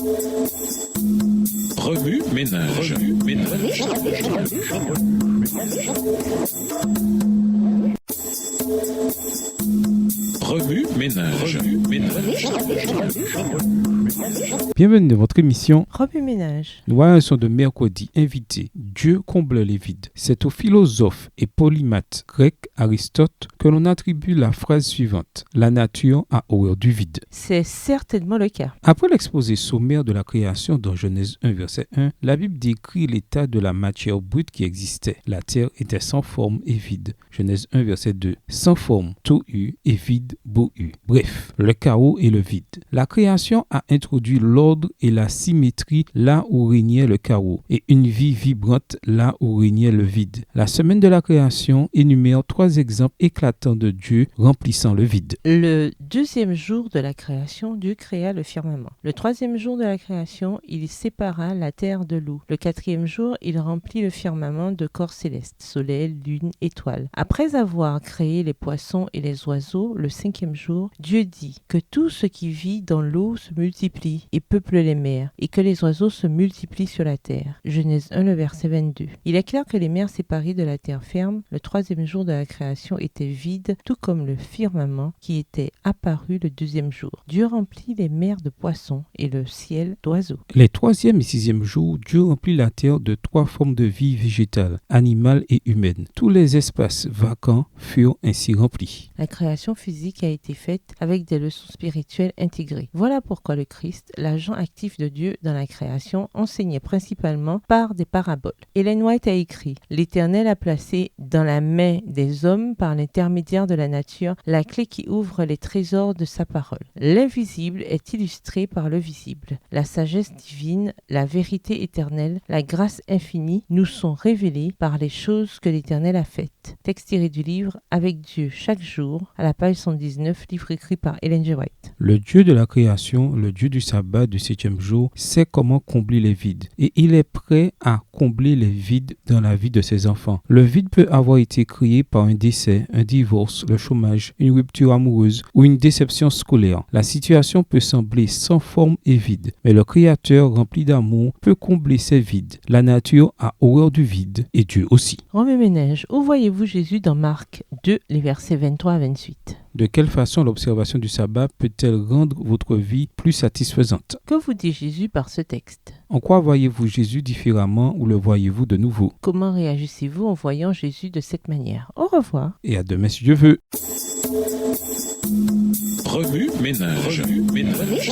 Remue ménage. Remue ménage. Bienvenue dans votre émission Remue ménage. Nous voyons de mercredi invité. Dieu comble les vides. C'est au philosophe et polymathe grec Aristote que l'on attribue la phrase suivante. La nature a horreur du vide. C'est certainement le cas. Après l'exposé sommaire de la création dans Genèse 1 verset 1, la Bible décrit l'état de la matière brute qui existait. La terre était sans forme et vide. Genèse 1 verset 2. Sans forme, tohu et vide, bohu. Bref, le chaos et le vide. La création a introduit l'ordre et la symétrie là où régnait le chaos et une vie vibrante là où régnait le vide. La semaine de la création énumère 3 exemples éclatants de Dieu remplissant le vide. Le 2e jour de la création, Dieu créa le firmament. Le 3e jour de la création, il sépara la terre de l'eau. Le 4e jour, il remplit le firmament de corps célestes, soleil, lune, étoiles. Après avoir créé les poissons et les oiseaux, le 5e jour, Dieu dit que tout ce qui vit dans l'eau se multiplie et peuple les mers, et que les oiseaux se multiplient sur la terre. Genèse 1, le verset 22. Il est clair que les mers séparées de la terre ferme, le 3e jour de la création était vide, tout comme le firmament qui était apparu le 2e jour. Dieu remplit les mers de poissons et le ciel d'oiseaux. Les 3e et 6e jours, Dieu remplit la terre de 3 formes de vie végétale, animale et humaine. Tous les espaces vacants furent ainsi remplis. La création physique a été faite avec des leçons spirituelles intégrées. Voilà pourquoi le Christ, l'agent actif de Dieu dans la création, enseignait principalement par des paraboles. Ellen White a écrit « L'Éternel a placé dans la main des hommes par l'intermédiaire de la nature la clé qui ouvre les trésors de sa parole. L'invisible est illustré par le visible. La sagesse divine, la vérité éternelle, la grâce infinie nous sont révélées par les choses que l'Éternel a faites. » Texte tiré du livre « Avec Dieu chaque jour » à la page 119, livre écrit par Ellen G. White. Le Dieu de la création, le Dieu du sabbat du 7e jour, sait comment combler les vides. Et il est prêt à combler les vides dans la vie de ses enfants. Le vide peut avoir été créé par un décès, un divorce, le chômage, une rupture amoureuse ou une déception scolaire. La situation peut sembler sans forme et vide, mais le Créateur rempli d'amour peut combler ces vides. La nature a horreur du vide et Dieu aussi. Remue ménage, où voyez-vous Jésus dans Marc 2, les versets 23 à 28? De quelle façon l'observation du sabbat peut-elle rendre votre vie plus satisfaisante? Que vous dit Jésus par ce texte? En quoi voyez-vous Jésus différemment ou le voyez-vous de nouveau? Comment réagissez-vous en voyant Jésus de cette manière? Au revoir. Et à demain si Dieu veut. Remue ménage. Remue ménage.